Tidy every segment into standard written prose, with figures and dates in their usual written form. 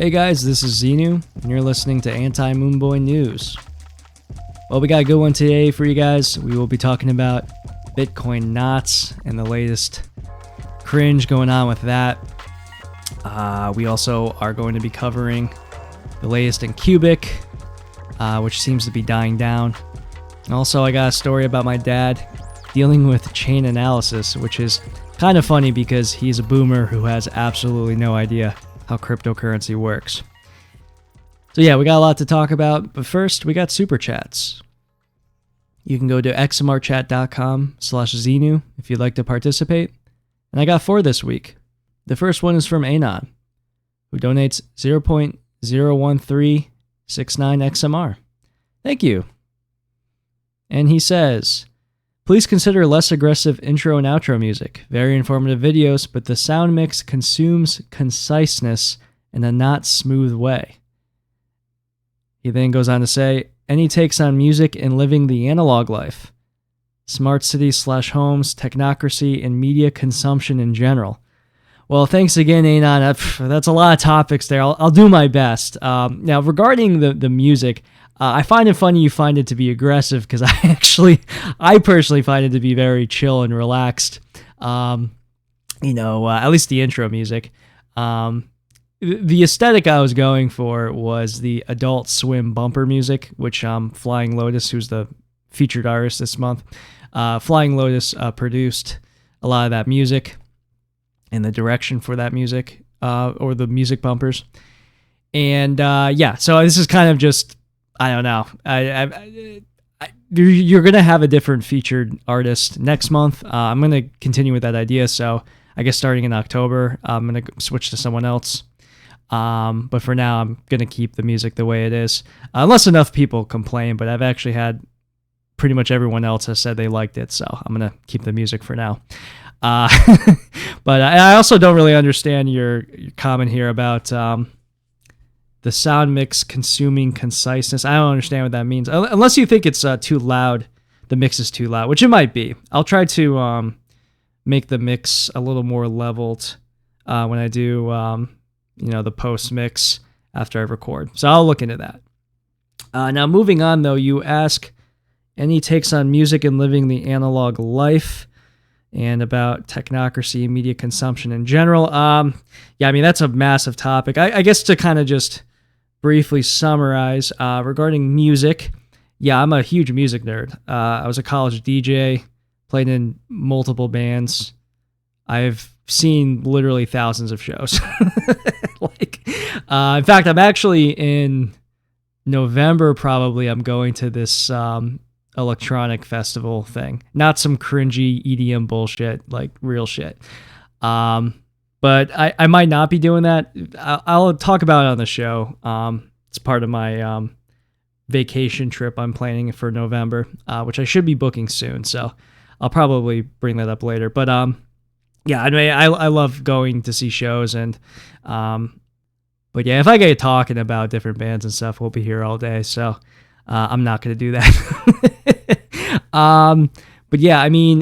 Hey guys, this is Zano, and you're listening to Anti Moonboy News. Well, we got a good one today for you guys. We will be talking about Bitcoin knots and the latest cringe going on with that. We also are going to be covering the latest in Pubic, which seems to be dying down. Also, I got a story about my dad dealing with chain analysis, which is kind of funny because he's a boomer who has absolutely no idea how cryptocurrency works. So yeah, we got a lot to talk about, but first we got Superchats. You can go to xmrchat.com/Zenu if you'd like to participate. And I got 4 this week. The first one is from Anon, who donates 0.01369 XMR. Thank you. And he says, please consider less aggressive intro and outro music. Very informative videos, but the sound mix consumes conciseness in a not smooth way. He then goes on to say, any takes on music and living the analog life? Smart cities/homes, technocracy, and media consumption in general. Well, thanks again, Anon. That's a lot of topics there. I'll do my best. Now, regarding the music, I find it funny you find it to be aggressive because I personally find it to be very chill and relaxed. At least the intro music. The aesthetic I was going for was the Adult Swim bumper music, which Flying Lotus, who's the featured artist this month, Flying Lotus produced a lot of that music and the direction for that music, or the music bumpers. And so this is kind of just, I don't know. You're going to have a different featured artist next month. I'm going to continue with that idea. So I guess starting in October, I'm going to switch to someone else. But for now, I'm going to keep the music the way it is. Unless enough people complain, but I've actually had pretty much everyone else has said they liked it. So I'm going to keep the music for now. But I also don't really understand your comment here about the sound mix consuming conciseness. I don't understand what that means. Unless you think it's too loud, the mix is too loud, which it might be. I'll try to make the mix a little more leveled when I do, the post mix after I record. So I'll look into that. Now, moving on, though, you ask any takes on music and living the analog life and about technocracy and media consumption in general. That's a massive topic. I guess to kind of just briefly summarize, regarding music, I'm a huge music nerd. I was a college DJ, played in multiple bands. I've seen literally thousands of shows. In fact, I'm actually in November, probably, I'm going to this electronic festival thing. Not some cringy EDM bullshit, like real shit. But I might not be doing that. I'll talk about it on the show. It's part of my vacation trip I'm planning for November, which I should be booking soon. So I'll probably bring that up later. But I love going to see shows. And if I get talking about different bands and stuff, we'll be here all day. So I'm not going to do that.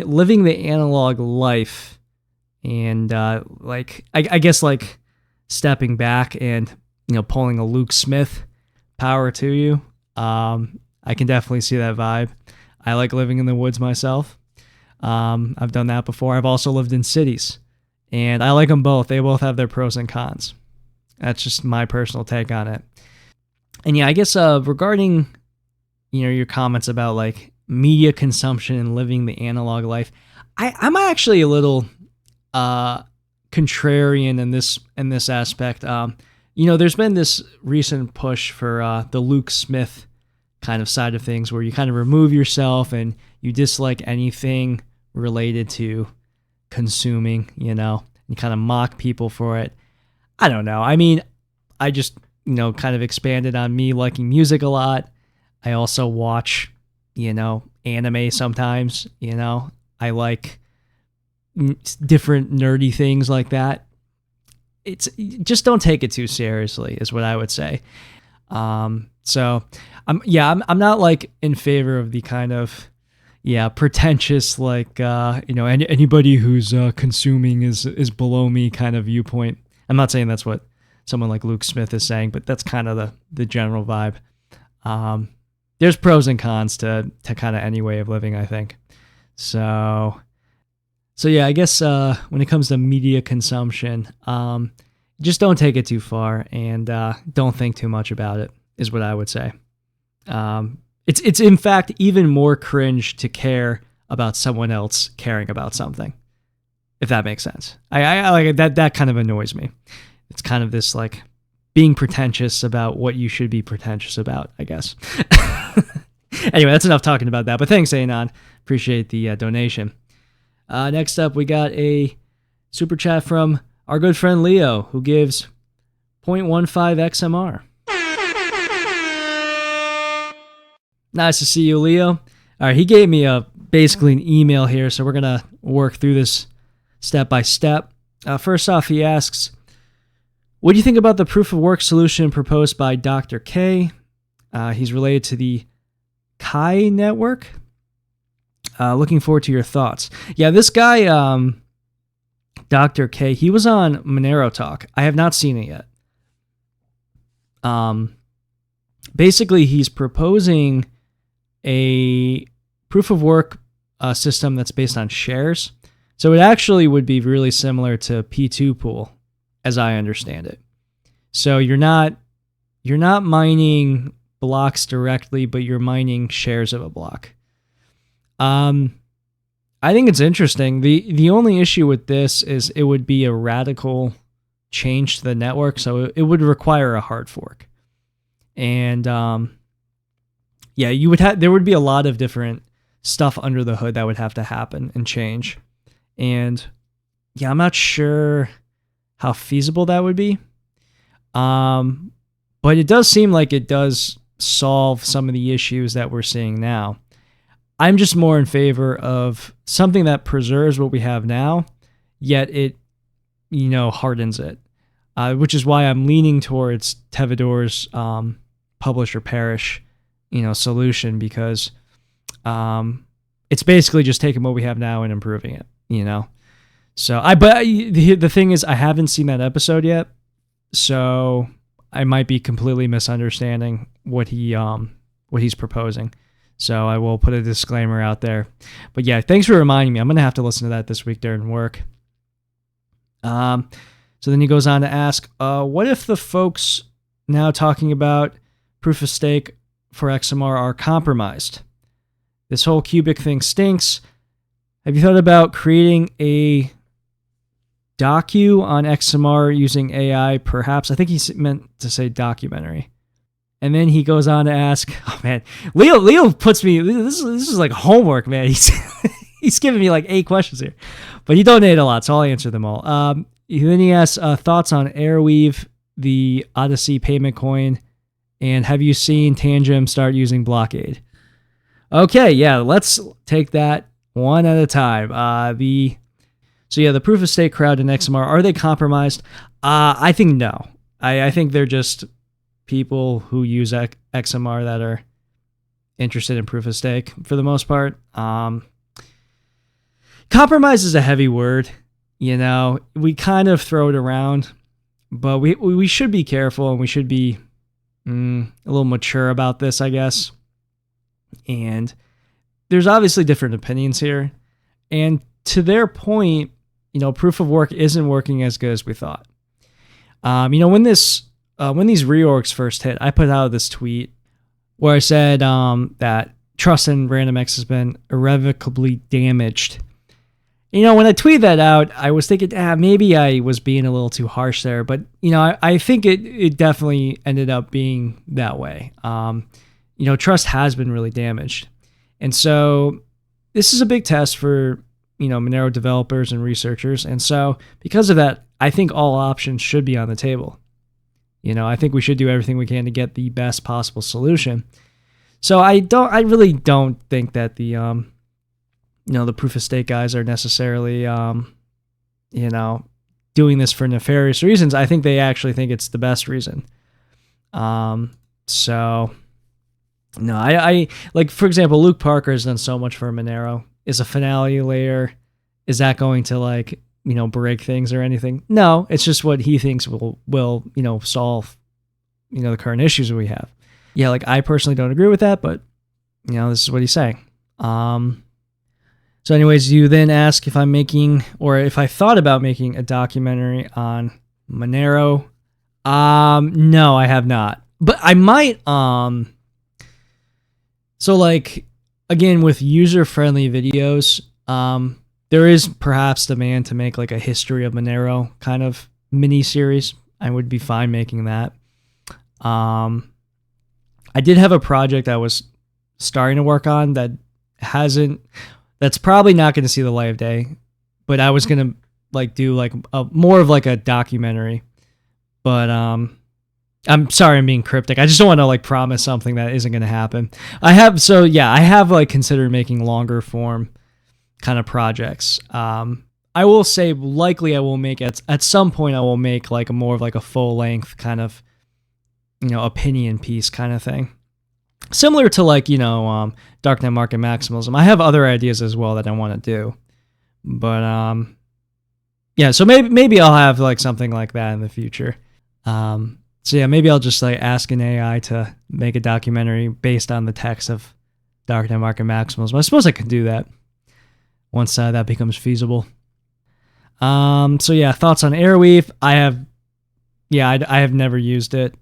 Living the analog life. And I guess stepping back and pulling a Luke Smith, power to you. I can definitely see that vibe. I like living in the woods myself. I've done that before. I've also lived in cities, and I like them both. They both have their pros and cons. That's just my personal take on it. And I guess regarding your comments about media consumption and living the analog life, I'm actually a little contrarian in this aspect. There's been this recent push for the Luke Smith kind of side of things where you kind of remove yourself and you dislike anything related to consuming, you kind of mock people for it. I don't know. I just, kind of expanded on me liking music a lot. I also watch, anime sometimes, I like different nerdy things like that. It's just don't take it too seriously is what I would say. So I'm not in favor of the kind of pretentious anybody who's consuming is below me kind of viewpoint. I'm not saying that's what someone like Luke Smith is saying, but that's kind of the general vibe. There's pros and cons to kind of any way of living, I think. So yeah, I guess when it comes to media consumption, just don't take it too far and don't think too much about it, is what I would say. It's in fact even more cringe to care about someone else caring about something, if that makes sense. I like that kind of annoys me. It's kind of this like being pretentious about what you should be pretentious about, I guess. Anyway, that's enough talking about that. But thanks, Anon. Appreciate the donation. Next up, we got a super chat from our good friend Leo, who gives 0.15 XMR. Nice to see you, Leo. All right, he gave me basically an email here, so we're going to work through this step by step. First off, he asks, what do you think about the proof of work solution proposed by Dr. K? He's related to the Kai network. Looking forward to your thoughts. Yeah, this guy, Dr. K, he was on Monero Talk. I have not seen it yet. Basically, he's proposing a proof of work system that's based on shares. So it actually would be really similar to P2 pool, as I understand it. So you're not mining blocks directly, but you're mining shares of a block. I think it's interesting. The only issue with this is it would be a radical change to the network, so it would require a hard fork. And yeah, there would be a lot of different stuff under the hood that would have to happen and change. And yeah, I'm not sure how feasible that would be. But it does seem like it does solve some of the issues that we're seeing now. I'm just more in favor of something that preserves what we have now, yet it, hardens it, which is why I'm leaning towards Tevador's publish or perish, solution, because it's basically just taking what we have now and improving it, So but the thing is, I haven't seen that episode yet, so I might be completely misunderstanding what he's proposing. So I will put a disclaimer out there. But yeah, thanks for reminding me. I'm going to have to listen to that this week during work. So then he goes on to ask, what if the folks now talking about proof of stake for XMR are compromised? This whole Pubic thing stinks. Have you thought about creating a docu on XMR using AI, perhaps? I think he meant to say documentary. And then he goes on to ask, oh man, Leo puts me, this is like homework, man. He's giving me like 8 questions here, but he donated a lot, so I'll answer them all. Then he asks thoughts on Airweave, the Odyssey payment coin, and have you seen Tangem start using Blockade? Okay, yeah, let's take that one at a time. The proof of stake crowd in XMR, are they compromised? I think no. I think they're just people who use XMR that are interested in proof of stake for the most part. Compromise is a heavy word, we kind of throw it around, but we should be careful and we should be a little mature about this, I guess. And there's obviously different opinions here, and to their point, proof of work isn't working as good as we thought. When these reorgs first hit, I put out this tweet where I said that trust in RandomX has been irrevocably damaged. When I tweeted that out, I was thinking, maybe I was being a little too harsh there, but I think it definitely ended up being that way. Trust has been really damaged, and so this is a big test for Monero developers and researchers, and so because of that, I think all options should be on the table. I think we should do everything we can to get the best possible solution. So I really don't think that the the proof of stake guys are necessarily doing this for nefarious reasons. I think they actually think it's the best reason. So no, I like, for example, Luke Parker has done so much for Monero. Is a finality layer, is that going to break things or anything. No, it's just what he thinks will solve, the current issues that we have. Yeah, like I personally don't agree with that, but this is what he's saying. So anyways, you then ask if I'm making, or if I thought about making a documentary on Monero. No, I have not, but I might, so like, again, with user-friendly videos, there is perhaps demand to make like a history of Monero kind of mini series. I would be fine making that. I did have a project I was starting to work on that's probably not going to see the light of day, but I was going to like do like more of like a documentary, but I'm sorry I'm being cryptic. I just don't want to like promise something that isn't going to happen. I have like considered making longer form kind of projects. I will say likely I will make at some point I will make like more of like a full length kind of opinion piece kind of thing. Similar to like, Darknet Market Maximalism. I have other ideas as well that I want to do. But yeah, so maybe I'll have like something like that in the future. So yeah, maybe I'll just like ask an AI to make a documentary based on the text of Darknet Market Maximalism. I suppose I could do that once that becomes feasible. So yeah, thoughts on Airweave. I have never used it.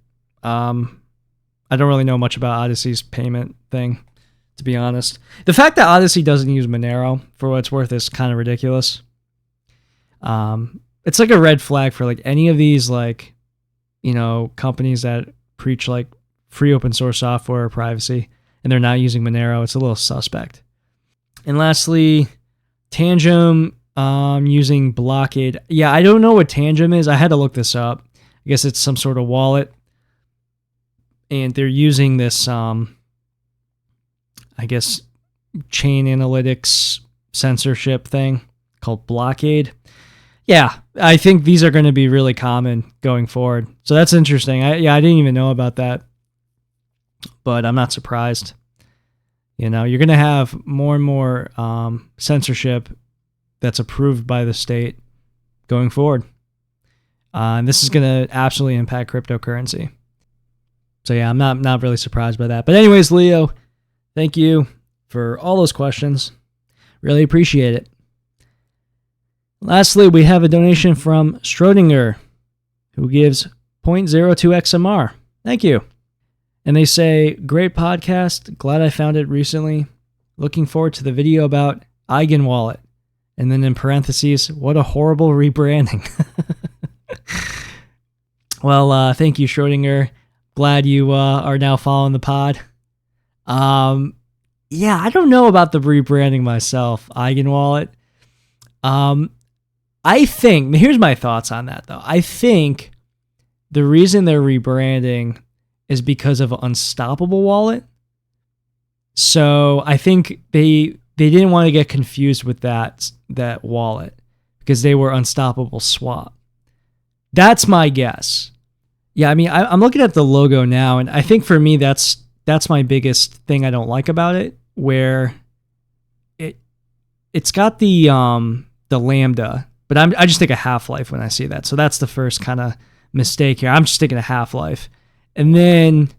I don't really know much about Odyssey's payment thing, to be honest. The fact that Odyssey doesn't use Monero, for what it's worth, is kind of ridiculous. It's like a red flag for like any of these like, companies that preach like free open source software or privacy, and they're not using Monero. It's a little suspect. And lastly, Tangem using Blockade. Yeah, I don't know what Tangem is. I had to look this up. I guess it's some sort of wallet. And they're using this, I guess, chain analytics censorship thing called Blockade. Yeah, I think these are going to be really common going forward. So that's interesting. I didn't even know about that. But I'm not surprised. You're going to have more and more censorship that's approved by the state going forward. And this is going to absolutely impact cryptocurrency. So yeah, I'm not really surprised by that. But anyways, Leo, thank you for all those questions. Really appreciate it. Lastly, we have a donation from Schrodinger, who gives 0.02 XMR. Thank you. And they say, great podcast. Glad I found it recently. Looking forward to the video about Eigen Wallet. And then in parentheses, what a horrible rebranding. Well, thank you, Schrodinger. Glad you are now following the pod. Yeah, I don't know about the rebranding myself, Eigen Wallet. I think, here's my thoughts on that though. I think the reason they're rebranding is because of Unstoppable Wallet. So I think they didn't want to get confused with that wallet because they were Unstoppable Swap. That's my guess. Yeah, I mean, I'm looking at the logo now, and I think for me, that's my biggest thing I don't like about it, where it's got the lambda, but I just think of Half-Life when I see that. So that's the first kind of mistake here. I'm just thinking of Half-Life. And then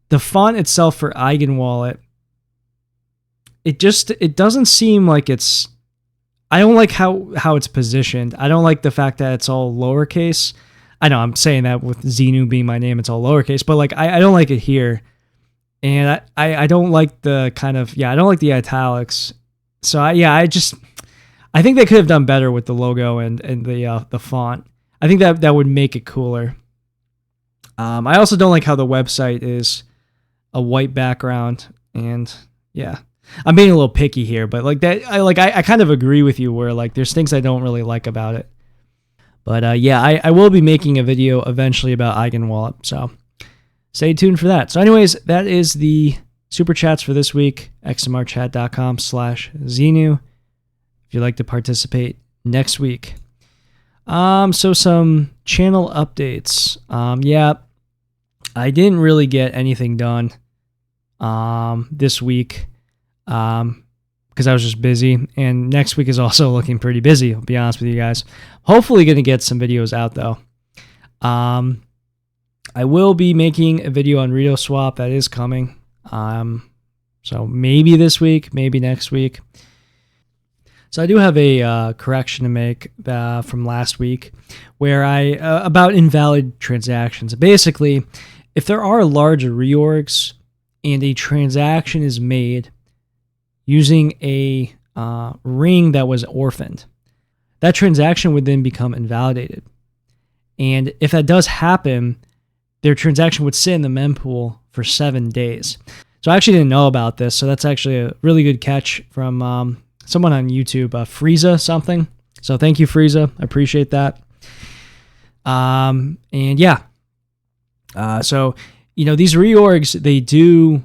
the font itself for Eigen Wallet, it doesn't seem like it's, I don't like how it's positioned. I don't like the fact that it's all lowercase. I know I'm saying that with Zano being my name, it's all lowercase, but like I don't like it here. And I don't like the kind of, I don't like the italics. So I think they could have done better with the logo and the font. I think that would make it cooler. I also don't like how the website is a white background, and yeah, I'm being a little picky here, but like that, I kind of agree with you where like there's things I don't really like about it. But I will be making a video eventually about Eigen Wallet, so stay tuned for that. So anyways, that is the Super Chats for this week, xmrchat.com/Zenu. If you'd like to participate next week. So some channel updates. I didn't really get anything done this week because because I was just busy. And next week is also looking pretty busy, I'll be honest with you guys. Hopefully going to get some videos out, though. I will be making a video on Rito Swap. That is coming. So maybe this week, maybe next week. So I do have a correction to make from last week where about invalid transactions. Basically, if there are large reorgs and a transaction is made using a ring that was orphaned, that transaction would then become invalidated. And if that does happen, their transaction would sit in the mempool for 7 days. So I actually didn't know about this. So that's actually a really good catch from someone on YouTube, Frieza something. So thank you, Frieza. I appreciate that. And yeah. So, these reorgs, they do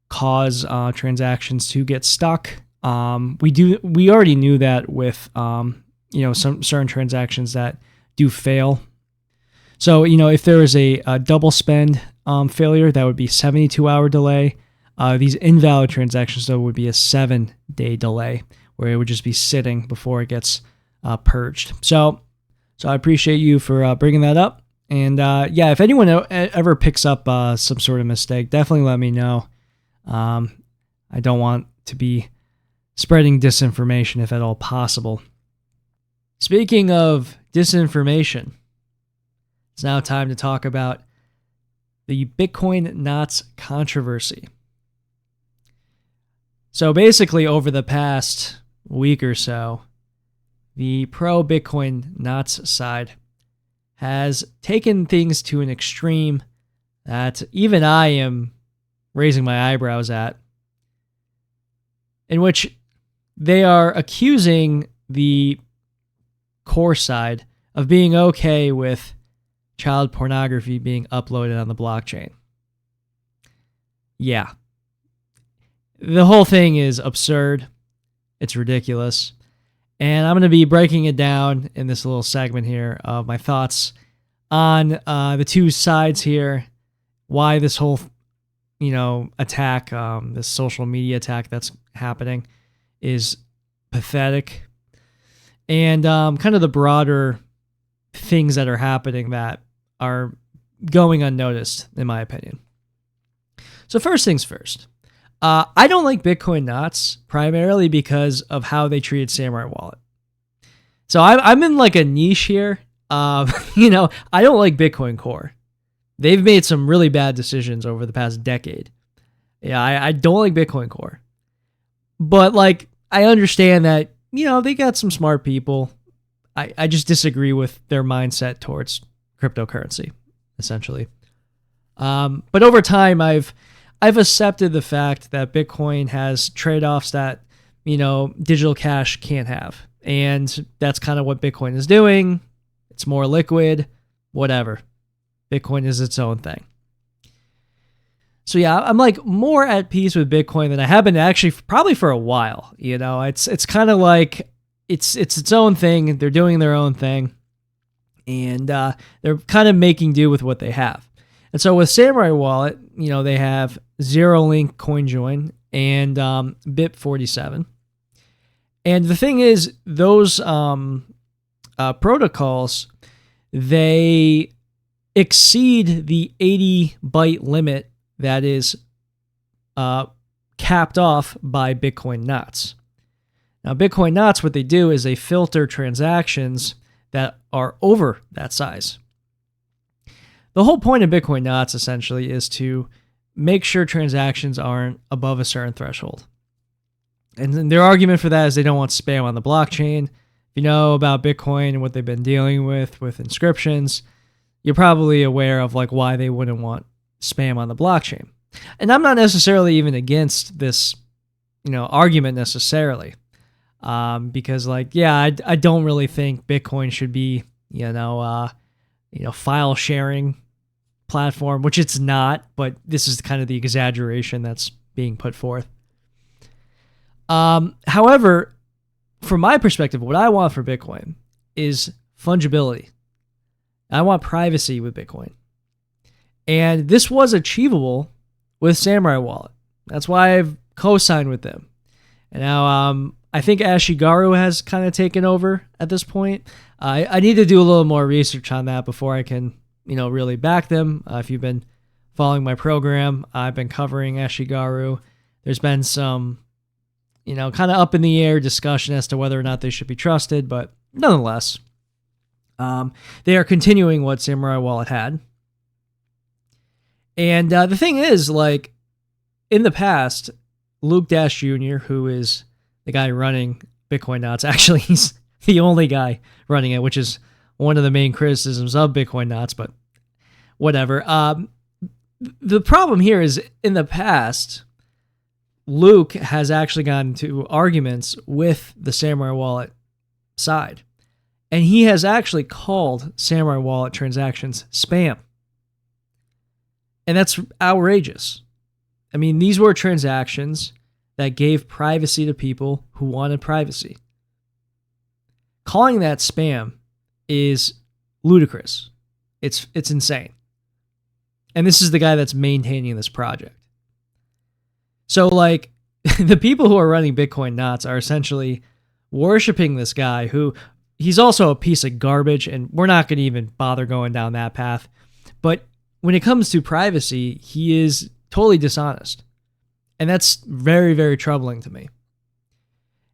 cause transactions to get stuck. We already knew that with, some certain transactions that do fail. So, if there is a double spend failure, that would be 72-hour delay. These invalid transactions, though, would be a 7-day delay, where it would just be sitting before it gets purged. So I appreciate you for bringing that up. And yeah, if anyone ever picks up some sort of mistake, definitely let me know. I don't want to be spreading disinformation if at all possible. Speaking of disinformation, it's now time to talk about the Bitcoin Knots controversy. So basically, over the past week or so, the pro-Bitcoin Knots side has taken things to an extreme that even I am raising my eyebrows at, in which they are accusing the core side of being okay with child pornography being uploaded on the blockchain. Yeah. The whole thing is absurd. It's ridiculous. And I'm going to be breaking it down in this little segment here of my thoughts on the two sides here, why this whole, attack, this social media attack that's happening is pathetic, and kind of the broader things that are happening that are going unnoticed, in my opinion. So first things first. I don't like Bitcoin Knots primarily because of how they treated Samourai Wallet. So I'm in like a niche here. I don't like Bitcoin Core. They've made some really bad decisions over the past decade. Yeah, I don't like Bitcoin Core. But I understand that, they got some smart people. I just disagree with their mindset towards cryptocurrency, essentially. But over time, I've accepted the fact that Bitcoin has trade-offs that, digital cash can't have. And that's kind of what Bitcoin is doing. It's more liquid, whatever. Bitcoin is its own thing. So yeah, I'm more at peace with Bitcoin than I have been actually probably for a while. It's kind of like it's its own thing. They're doing their own thing. And they're kind of making do with what they have. And so with Samourai Wallet, they have ZeroLink CoinJoin and BIP47. And the thing is, those protocols, they exceed the 80 byte limit that is capped off by Bitcoin Knots. Now, Bitcoin Knots, what they do is they filter transactions that are over that size. The whole point of Bitcoin Knots essentially is to make sure transactions aren't above a certain threshold. And their argument for that is they don't want spam on the blockchain. If you know about Bitcoin and what they've been dealing with inscriptions, you're probably aware of why they wouldn't want spam on the blockchain. And I'm not necessarily even against this, argument necessarily. Because I don't really think Bitcoin should be, file sharing platform, which it's not, but this is kind of the exaggeration that's being put forth. However, from my perspective, what I want for Bitcoin is fungibility. I want privacy with Bitcoin. And this was achievable with Samourai Wallet. That's why I've co-signed with them. And now I think Ashigaru has kind of taken over at this point. I need to do a little more research on that before I can, really back them. If you've been following my program, I've been covering Ashigaru. There's been some, kind of up in the air discussion as to whether or not they should be trusted, but nonetheless, they are continuing what Samourai Wallet had. And the thing is, like, in the past, Luke Dash Jr., who is the guy running Bitcoin Knots, actually, he's the only guy running it, which is one of the main criticisms of Bitcoin Knots, but whatever. The problem here is, in the past, Luke has actually gotten into arguments with the Samourai Wallet side, and he has actually called Samourai Wallet transactions spam. And that's outrageous. I mean, these were transactions that gave privacy to people who wanted privacy. Calling that spam is ludicrous. It's insane. And this is the guy that's maintaining this project. So, like, the people who are running Bitcoin Knots are essentially worshiping this guy who, he's also a piece of garbage, and we're not going to even bother going down that path. But when it comes to privacy, he is totally dishonest. And that's very, very troubling to me.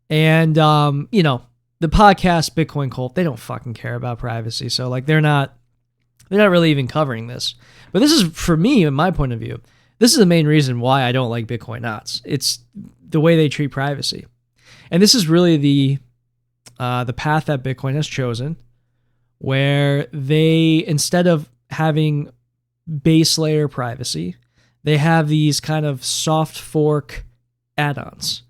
And, the podcast Bitcoin Cult, they don't fucking care about privacy. So, like, they're not really even covering this. But this is, for me, in my point of view, this is the main reason why I don't like Bitcoin Knots. It's the way they treat privacy. And this is really the path that Bitcoin has chosen, where they, instead of having base layer privacy, they have these kind of soft fork add-ons.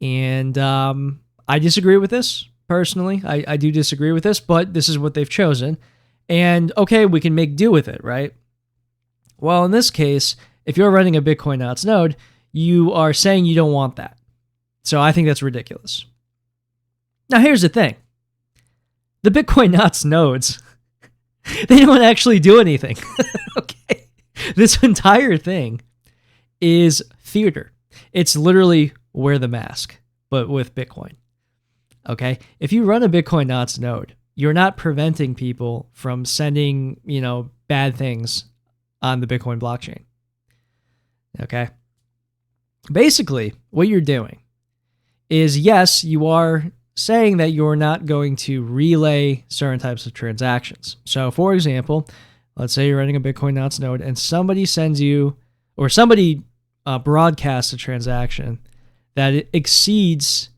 And I disagree with this, personally. I do disagree with this, but this is what they've chosen. And okay, we can make do with it, right? Well, in this case, if you're running a Bitcoin Knots node, you are saying you don't want that. So I think that's ridiculous. Now, here's the thing. The Bitcoin Knots nodes, they don't actually do anything. Okay? This entire thing is theater. It's literally wear the mask, but with Bitcoin. Okay? If you run a Bitcoin Knots node, you're not preventing people from sending, bad things on the Bitcoin blockchain. Okay? Basically, what you're doing is, yes, you are saying that you're not going to relay certain types of transactions. So, for example, let's say you're running a Bitcoin Knots node and somebody sends you, or somebody broadcasts a transaction that it exceeds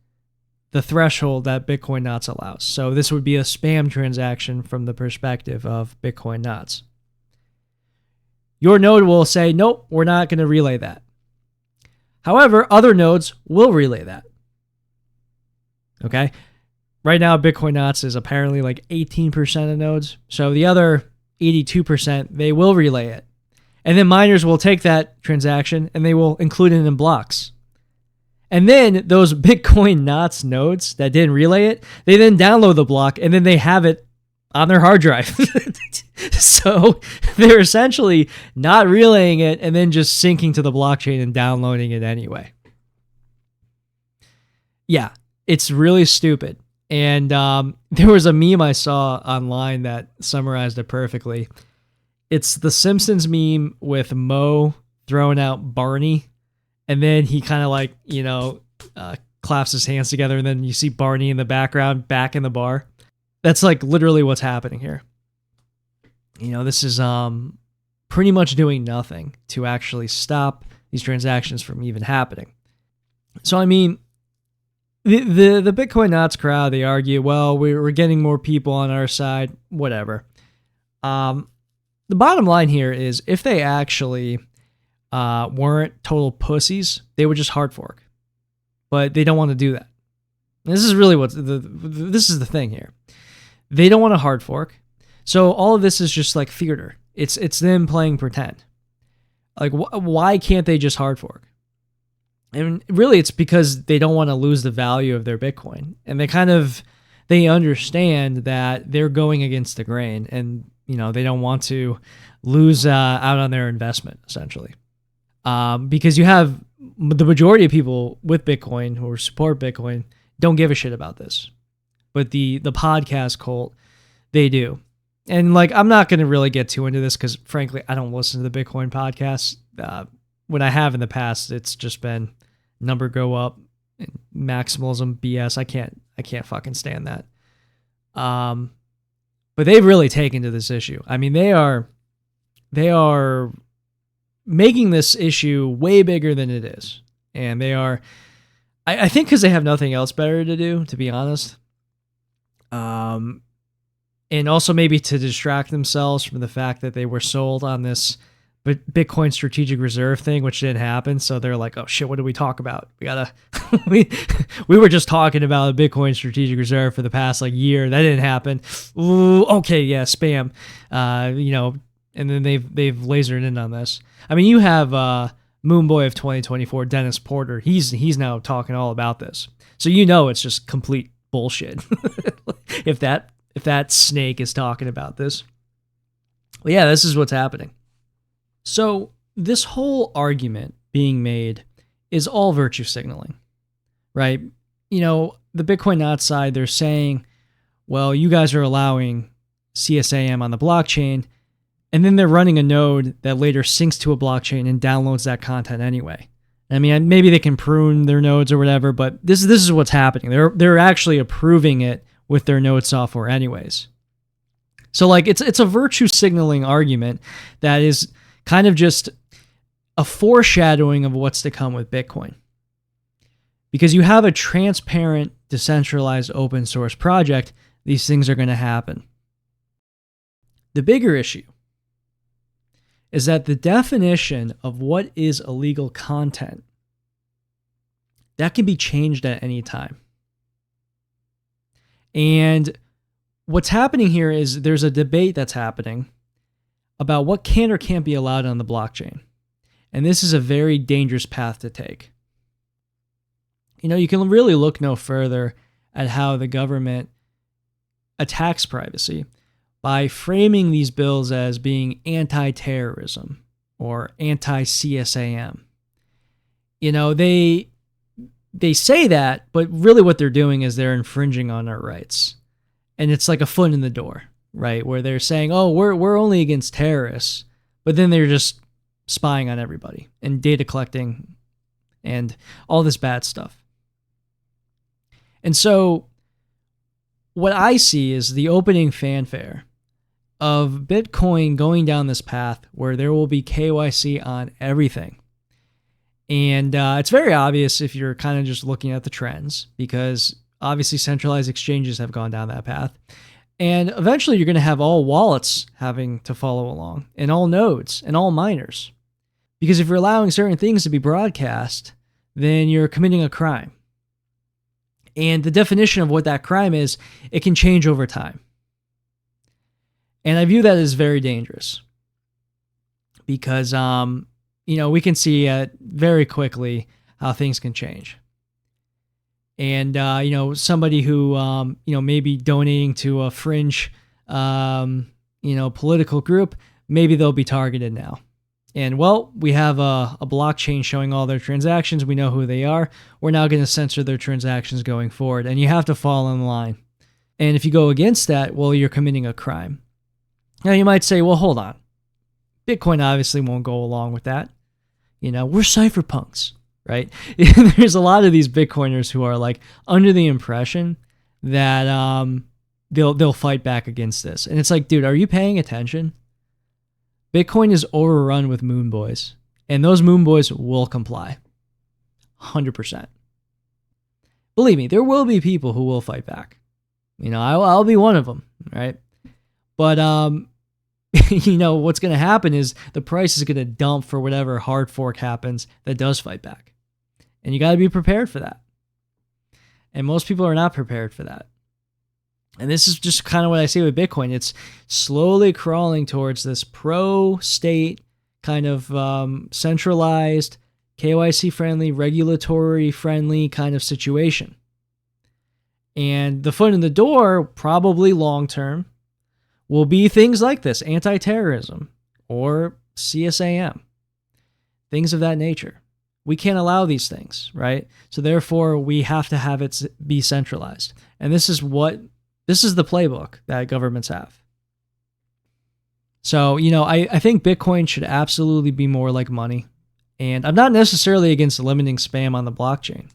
the threshold that Bitcoin Knots allows. So this would be a spam transaction from the perspective of Bitcoin Knots. Your node will say, nope, we're not going to relay that. However, other nodes will relay that. Okay? Right now, Bitcoin Knots is apparently like 18% of nodes. So the other 82%, they will relay it. And then miners will take that transaction and they will include it in blocks. And then those Bitcoin Knots nodes that didn't relay it, they then download the block and then they have it on their hard drive. So they're essentially not relaying it and then just syncing to the blockchain and downloading it anyway. Yeah, it's really stupid. And there was a meme I saw online that summarized it perfectly. It's the Simpsons meme with Moe throwing out Barney. And then he kind of like, claps his hands together. And then you see Barney in the background back in the bar. That's like literally what's happening here. This is pretty much doing nothing to actually stop these transactions from even happening. So, I mean, the Bitcoin Knots crowd, they argue, well, we're getting more people on our side, whatever. The bottom line here is if they actually weren't total pussies, they would just hard fork. But they don't want to do that. And this is really this is the thing here. They don't want to hard fork. So all of this is just like theater. It's them playing pretend. Like, why can't they just hard fork? And really, it's because they don't want to lose the value of their Bitcoin. And they understand that they're going against the grain. And, they don't want to lose out on their investment, essentially. Because you have the majority of people with Bitcoin who support Bitcoin don't give a shit about this. But the podcast cult, they do. And like, I'm not going to really get too into this because frankly, I don't listen to the Bitcoin podcasts. When I have in the past, it's just been number go up, maximalism, BS. I can't fucking stand that. But they've really taken to this issue. I mean, they are making this issue way bigger than it is. And they are, I think because they have nothing else better to do, to be honest. And also maybe to distract themselves from the fact that they were sold on this Bitcoin strategic reserve thing, which didn't happen. So they're like, oh shit, what do we talk about? We gotta, we were just talking about a Bitcoin strategic reserve for the past like year. That didn't happen. Ooh, okay. Yeah. Spam, and then they've lasered in on this. I mean, you have, Moonboy of 2024, Dennis Porter. He's now talking all about this. So, it's just complete bullshit. if that snake is talking about this. Well, yeah, this is what's happening. So this whole argument being made is all virtue signaling, right? The Bitcoin Not side, they're saying, well, you guys are allowing CSAM on the blockchain, and then they're running a node that later syncs to a blockchain and downloads that content anyway. I mean, maybe they can prune their nodes or whatever, but this is what's happening. They're actually approving it with their node software anyways. So like it's a virtue signaling argument that is kind of just a foreshadowing of what's to come with Bitcoin. Because you have a transparent, decentralized, open source project, these things are going to happen. The bigger issue is that the definition of what is illegal content, that can be changed at any time. And what's happening here is there's a debate that's happening about what can or can't be allowed on the blockchain. And this is a very dangerous path to take. You can really look no further at how the government attacks privacy by framing these bills as being anti-terrorism or anti-CSAM. They say that, but really what they're doing is they're infringing on our rights. And it's like a foot in the door, right? Where they're saying, oh, we're only against terrorists, but then they're just spying on everybody and data collecting and all this bad stuff. And so what I see is the opening fanfare of Bitcoin going down this path where there will be KYC on everything. And it's very obvious if you're kind of just looking at the trends, because obviously centralized exchanges have gone down that path. And eventually you're going to have all wallets having to follow along, and all nodes and all miners. Because if you're allowing certain things to be broadcast, then you're committing a crime. And the definition of what that crime is, it can change over time. And I view that as very dangerous. Because, we can see very quickly how things can change. And, somebody who, maybe donating to a fringe, political group, maybe they'll be targeted now. And, well, we have a blockchain showing all their transactions. We know who they are. We're now going to censor their transactions going forward. And you have to fall in line. And if you go against that, well, you're committing a crime. Now, you might say, well, hold on. Bitcoin obviously won't go along with that. We're cypherpunks, right? There's a lot of these Bitcoiners who are like under the impression that they'll fight back against this. And it's like, dude, are you paying attention? Bitcoin is overrun with Moonboys, and those Moonboys will comply. 100%. Believe me, there will be people who will fight back. I'll be one of them, right? But, what's going to happen is the price is going to dump for whatever hard fork happens that does fight back. And you got to be prepared for that. And most people are not prepared for that. And this is just kind of what I see with Bitcoin. It's slowly crawling towards this pro-state kind of centralized, KYC-friendly, regulatory-friendly kind of situation. And the foot in the door, probably long-term, will be things like this, anti-terrorism or CSAM, things of that nature, we can't allow these things, right? So therefore, we have to have it be centralized. And this is the playbook that governments have. So, I think Bitcoin should absolutely be more like money. And I'm not necessarily against limiting spam on the blockchain,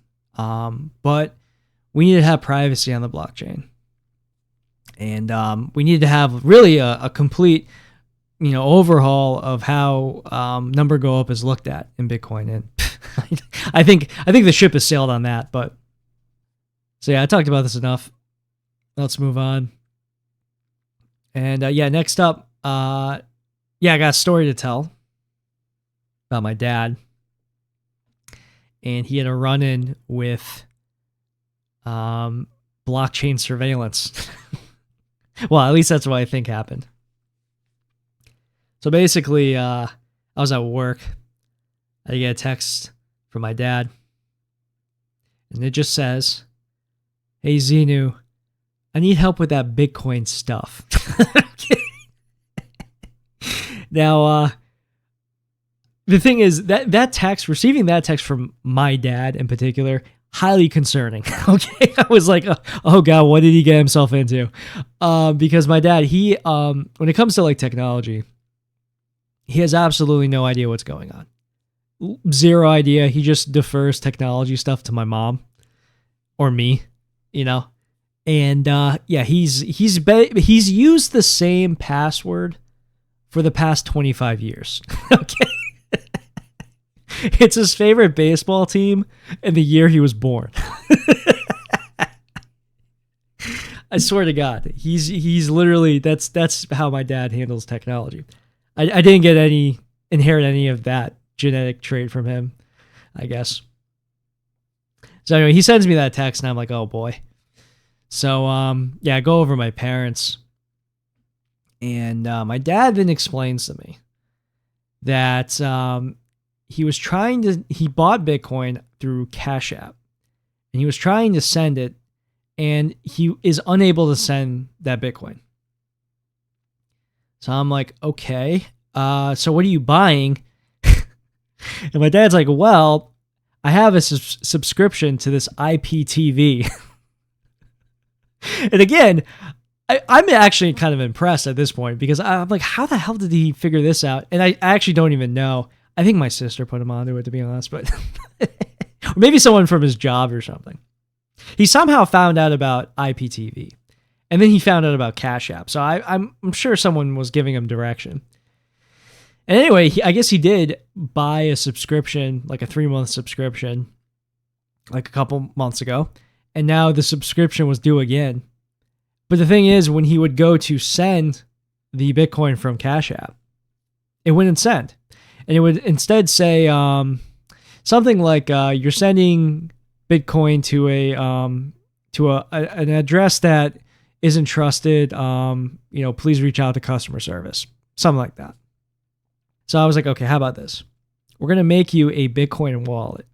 but we need to have privacy on the blockchain. And we need to have really a complete, overhaul of how number go up is looked at in Bitcoin. And I think the ship has sailed on that. But so yeah, I talked about this enough. Let's move on. And next up, I got a story to tell about my dad. And he had a run-in with blockchain surveillance. Well, at least that's what I think happened. So basically, I was at work. I get a text from my dad. And it just says, "Hey, Zeno, I need help with that Bitcoin stuff." Now, the thing is that text, receiving that text from my dad in particular, highly concerning. Okay, I was like, oh God, what did he get himself into? Because my dad, he when it comes to like technology, he has absolutely no idea what's going on. Zero idea. He just defers technology stuff to my mom or me, And he's used the same password for the past 25 years. Okay. It's his favorite baseball team and the year he was born. I swear to God, he's literally that's how my dad handles technology. I didn't inherit any of that genetic trait from him, I guess. So anyway, he sends me that text and I'm like, oh boy. So I go over my parents, and my dad then explains to me that he bought Bitcoin through Cash App, and he was trying to send it, and he is unable to send that Bitcoin. So I'm like, okay, so what are you buying? And my dad's like, well, I have a subscription to this IPTV. And again, I'm actually kind of impressed at this point, because I'm like, how the hell did he figure this out? And I actually don't even know. I think my sister put him onto it, to be honest, but or maybe someone from his job or something. He somehow found out about IPTV, and then he found out about Cash App. So I'm sure someone was giving him direction. And anyway, I guess he did buy a subscription, like a 3-month subscription, like a couple months ago. And now the subscription was due again. But the thing is, when he would go to send the Bitcoin from Cash App, it wouldn't send. And it would instead say something like, you're sending Bitcoin to an address that isn't trusted. Please reach out to customer service. Something like that. So I was like, okay, how about this? We're going to make you a Bitcoin wallet.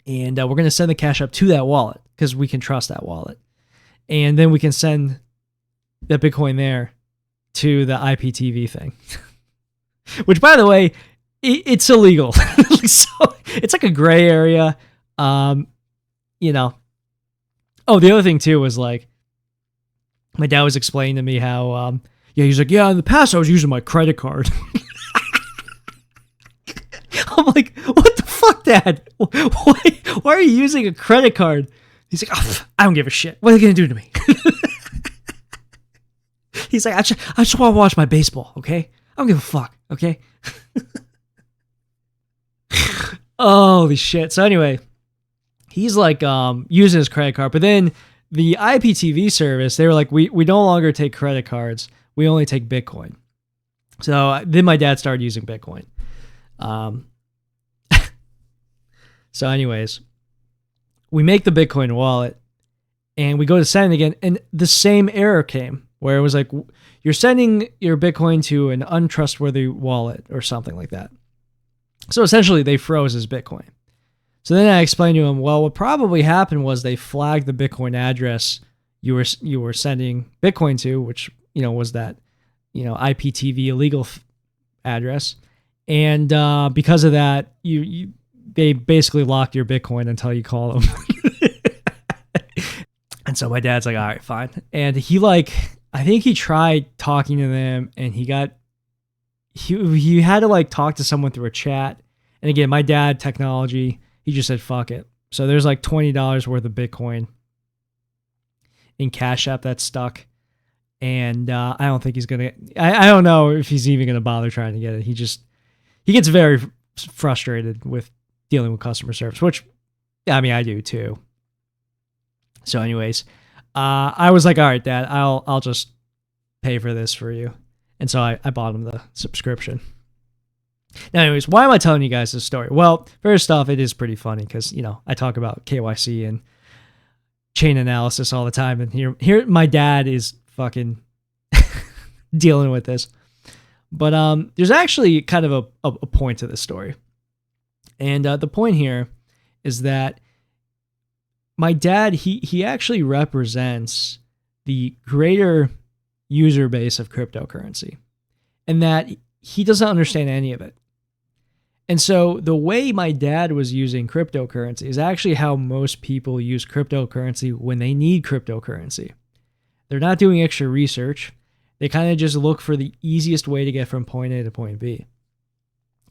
And we're going to send the Cash App to that wallet, because we can trust that wallet. And then we can send that Bitcoin there to the IPTV thing. Which, by the way, it's illegal. So it's like a gray area. Oh, the other thing too was like, my dad was explaining to me how, he's like, in the past I was using my credit card. I'm like, what the fuck, Dad? Why are you using a credit card? He's like, I don't give a shit. What are they going to do to me? He's like, I just want to watch my baseball, okay? I don't give a fuck, okay? Holy shit. So anyway, he's like using his credit card, but then the IPTV service, they were like, we no longer take credit cards. We only take Bitcoin. So then my dad started using Bitcoin. So anyways, we make the Bitcoin wallet and we go to send again, and the same error came where it was like, you're sending your Bitcoin to an untrustworthy wallet or something like that. So essentially they froze his Bitcoin. So then I explained to him, well, what probably happened was they flagged the Bitcoin address you were sending Bitcoin to, which, was that, IPTV illegal address. And because of that, they basically lock your Bitcoin until you call them. And so my dad's like, all right, fine. And he I think he tried talking to them, and he had to talk to someone through a chat. And again, my dad, technology, he just said, fuck it. So there's $20 worth of Bitcoin in Cash App that's stuck. And I don't think he's going to, I don't know if he's even going to bother trying to get it. He gets very frustrated with dealing with customer service, which, I mean, I do too. So anyways, I was like, all right, Dad, I'll just pay for this for you. And so I bought him the subscription. Now, anyways, why am I telling you guys this story? Well, first off, it is pretty funny because, I talk about KYC and chain analysis all the time. And here my dad is fucking dealing with this. But there's actually kind of a point to this story. And the point here is that my dad, he actually represents the greater user base of cryptocurrency, and that he doesn't understand any of it. And so the way my dad was using cryptocurrency is actually how most people use cryptocurrency when they need cryptocurrency. They're not doing extra research. They kind of just look for the easiest way to get from point A to point B.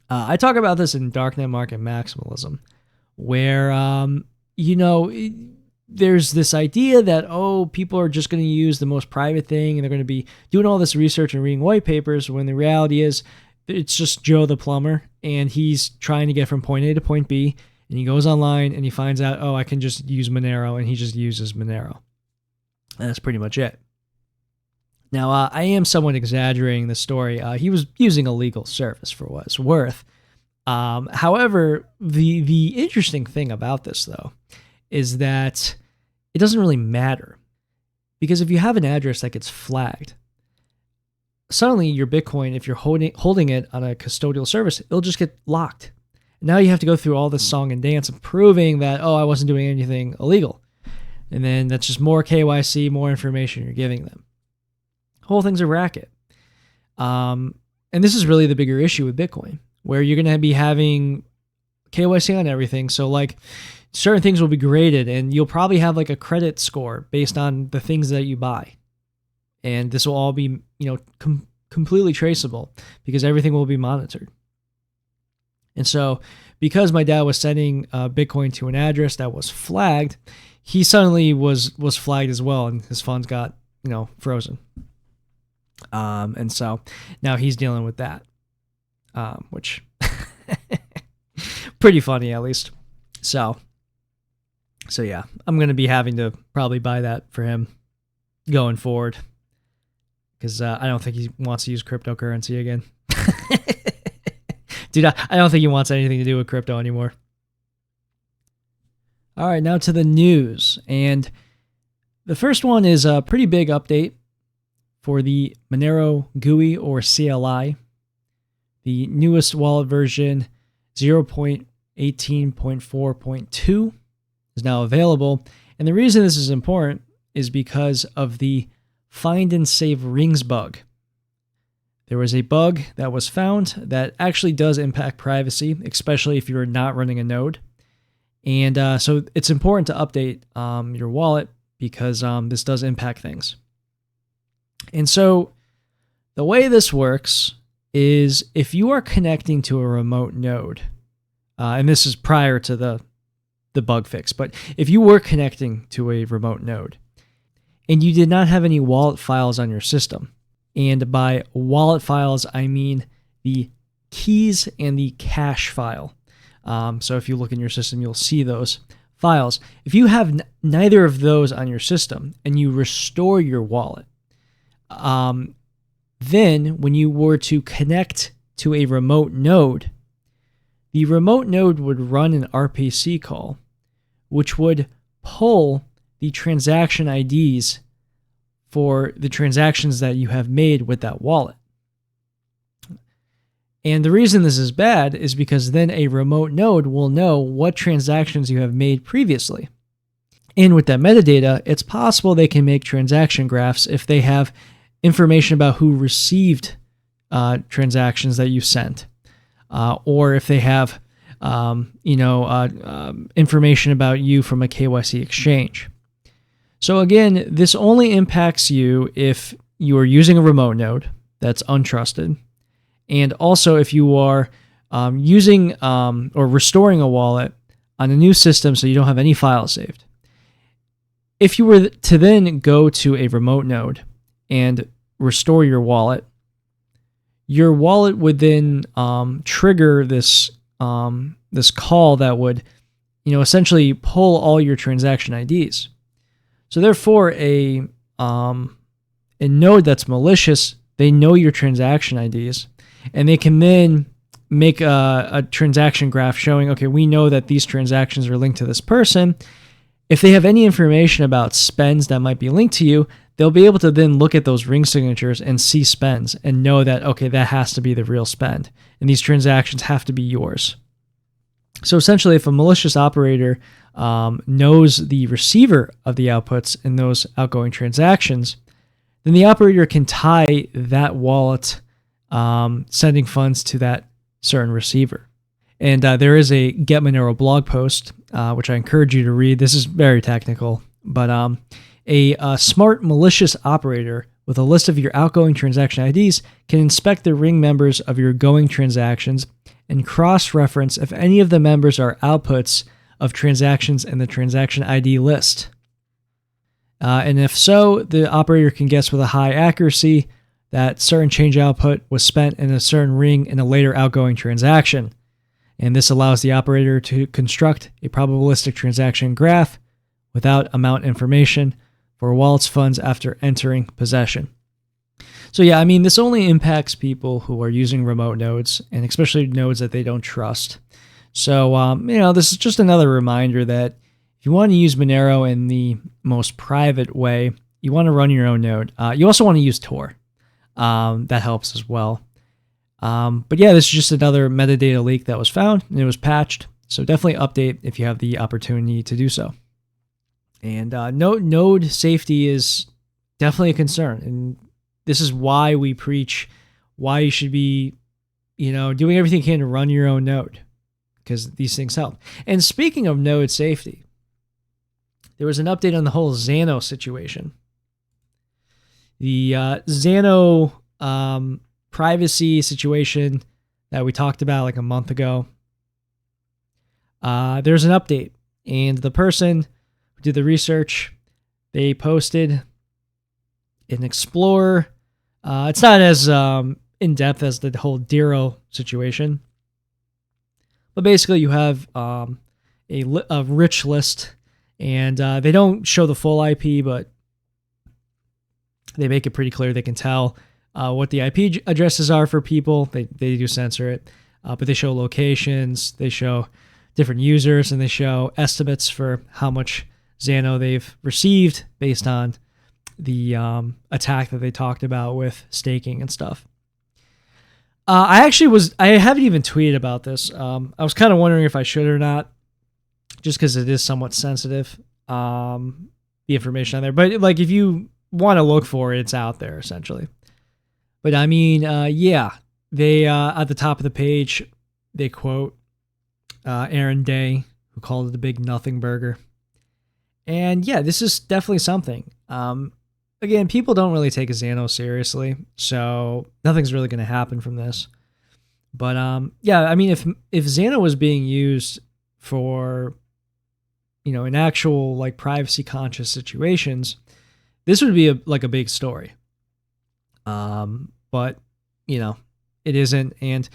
I talk about this in Darknet Market Maximalism, where, there's this idea that, people are just going to use the most private thing and they're going to be doing all this research and reading white papers, when the reality is it's just Joe the plumber, and he's trying to get from point A to point B, and he goes online and he finds out, I can just use Monero, and he just uses Monero. And that's pretty much it. Now, I am somewhat exaggerating the story. He was using a legal service for what it's worth. However, the interesting thing about this, though, is that it doesn't really matter. Because if you have an address that gets flagged, suddenly your Bitcoin, if you're holding it on a custodial service, it'll just get locked. Now you have to go through all this song and dance of proving that, I wasn't doing anything illegal. And then that's just more KYC, more information you're giving them. Whole thing's a racket. And this is really the bigger issue with Bitcoin, where you're going to be having KYC on everything. So certain things will be graded, and you'll probably have a credit score based on the things that you buy. And this will all be, completely traceable because everything will be monitored. And so because my dad was sending Bitcoin to an address that was flagged, he suddenly was flagged as well, and his funds got, frozen. And so now he's dealing with that, which pretty funny, at least. So yeah, I'm going to be having to probably buy that for him going forward, because I don't think he wants to use cryptocurrency again. Dude, I don't think he wants anything to do with crypto anymore. All right, now to the news. And the first one is a pretty big update for the Monero GUI, or CLI. The newest wallet version, 0.18.4.2, is now available. And the reason this is important is because of the find and save rings bug. There was a bug that was found that actually does impact privacy, especially if you're not running a node. And so it's important to update your wallet, because this does impact things. And so the way this works is if you are connecting to a remote node, and this is prior to the bug fix, but if you were connecting to a remote node and you did not have any wallet files on your system, and by wallet files, I mean the keys and the cache file. So if you look in your system, you'll see those files. If you have neither of those on your system and you restore your wallet, then when you were to connect to a remote node, the remote node would run an RPC call, which would pull the transaction IDs for the transactions that you have made with that wallet. And the reason this is bad is because then a remote node will know what transactions you have made previously. And with that metadata, it's possible they can make transaction graphs if they have information about who received transactions that you sent, or if they have information about you from a KYC exchange. So again, this only impacts you if you are using a remote node that's untrusted, and also if you are using or restoring a wallet on a new system so you don't have any files saved. If you were to then go to a remote node and restore your wallet would then trigger this call that would, essentially pull all your transaction IDs. So therefore, a node that's malicious, they know your transaction IDs, and they can then make a transaction graph showing, okay, we know that these transactions are linked to this person. If they have any information about spends that might be linked to you, they'll be able to then look at those ring signatures and see spends and know that, okay, that has to be the real spend, and these transactions have to be yours. So essentially, if a malicious operator knows the receiver of the outputs in those outgoing transactions, then the operator can tie that wallet sending funds to that certain receiver. And there is a Get Monero blog post, which I encourage you to read. This is very technical, but a smart malicious operator with a list of your outgoing transaction IDs can inspect the ring members of your going transactions and cross-reference if any of the members are outputs of transactions in the transaction ID list. And if so, the operator can guess with a high accuracy that certain change output was spent in a certain ring in a later outgoing transaction. And this allows the operator to construct a probabilistic transaction graph without amount information for a wallet's funds after entering possession. So yeah, this only impacts people who are using remote nodes, and especially nodes that they don't trust. So, this is just another reminder that if you want to use Monero in the most private way, you want to run your own node. You also want to use Tor. That helps as well. But yeah, this is just another metadata leak that was found, and it was patched. So definitely update if you have the opportunity to do so. And node safety is definitely a concern. And this is why we preach why you should be, doing everything you can to run your own node, because these things help. And speaking of node safety, there was an update on the whole Zano situation. The Zano privacy situation that we talked about like a month ago. There's an update, and the person who did the research, they posted an Explorer. It's not as in-depth as the whole Dero situation, but basically you have a rich list, and they don't show the full IP, but they make it pretty clear. They can tell what the IP addresses are for people. They do censor it, but they show locations, they show different users, and they show estimates for how much Zano they've received based on the attack that they talked about with staking and stuff. I haven't even tweeted about this. I was kind of wondering if I should or not, just because it is somewhat sensitive, the information on there. But like, if you want to look for it, it's out there essentially. But yeah, they at the top of the page, they quote Aaron Day, who called it the big nothing burger. And yeah, this is definitely something. Again, people don't really take a Zano seriously, so nothing's really going to happen from this. But yeah, if Zano was being used for, in actual like privacy conscious situations, this would be a big story. But it isn't, and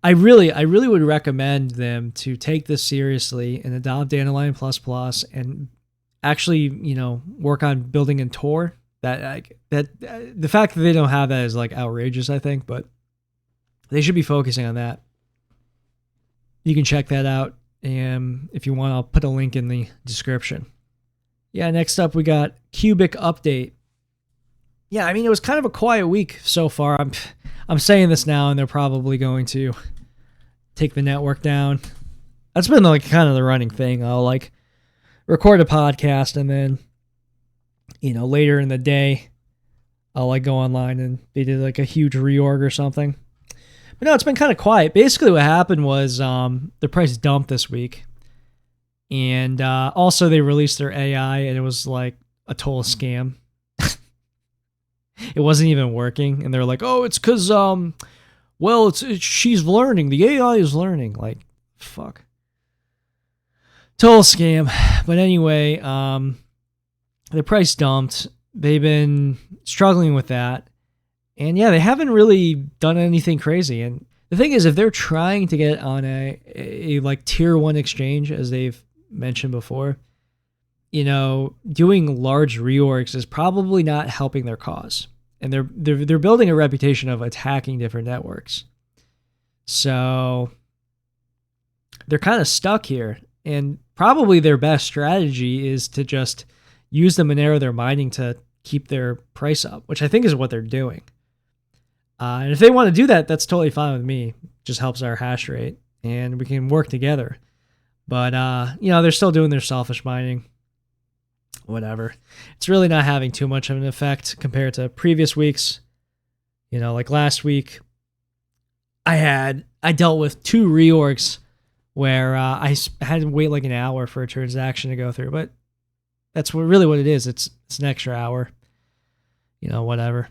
I really would recommend them to take this seriously and adopt Dandelion ++ and actually, work on building in Tor. That the fact that they don't have that is like outrageous, I think, but they should be focusing on that. You can check that out, and if you want, I'll put a link in the description. Yeah, next up we got Pubic update. Yeah, it was kind of a quiet week so far. I'm saying this now, and they're probably going to take the network down. That's been like kind of the running thing. I'll like record a podcast, and then later in the day I'll like go online and they did like a huge reorg or something. But no, it's been kind of quiet. Basically what happened was the price dumped this week. And also they released their AI and it was like a total scam. It wasn't even working. And they're like, oh, it's because, well, she's learning. The AI is learning. Like, fuck. Total scam. But anyway, the price dumped. They've been struggling with that. And yeah, they haven't really done anything crazy. And the thing is, if they're trying to get on a like tier 1 exchange, as they've mentioned before, you know, doing large reorgs is probably not helping their cause. And they're building a reputation of attacking different networks. So they're kind of stuck here. And probably their best strategy is to just use the Monero they're mining to keep their price up, which I think is what they're doing. And if they want to do that, that's totally fine with me. Just helps our hash rate and we can work together. But, you know, they're still doing their selfish mining. Whatever. It's really not having too much of an effect compared to previous weeks. You know, like last week, I dealt with 2 reorgs where I had to wait like an hour for a transaction to go through. But that's really what it is. It's an extra hour. You know, whatever.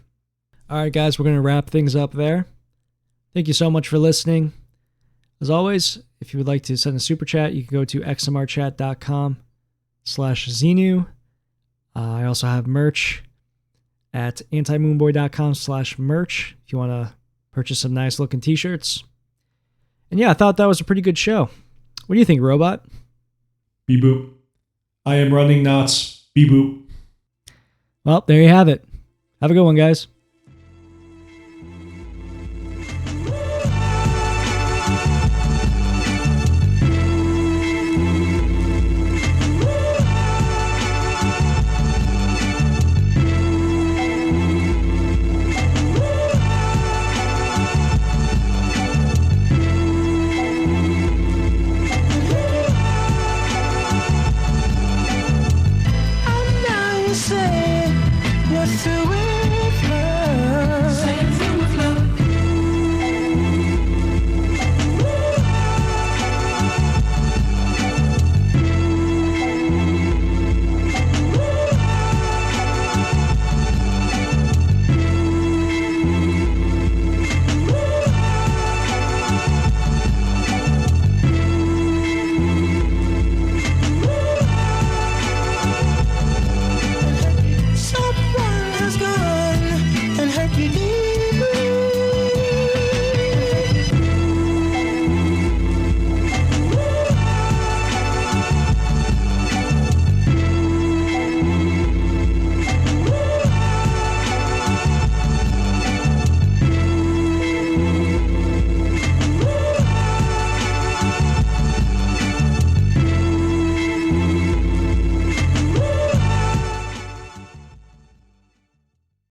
All right, guys, we're going to wrap things up there. Thank you so much for listening. As always, if you would like to send a super chat, you can go to xmrchat.com/Zenu. I also have merch at antimoonboy.com/merch if you want to purchase some nice looking t-shirts. And yeah, I thought that was a pretty good show. What do you think, Robot? Beep boop. I am running knots. Beep boop. Well, there you have it. Have a good one, guys.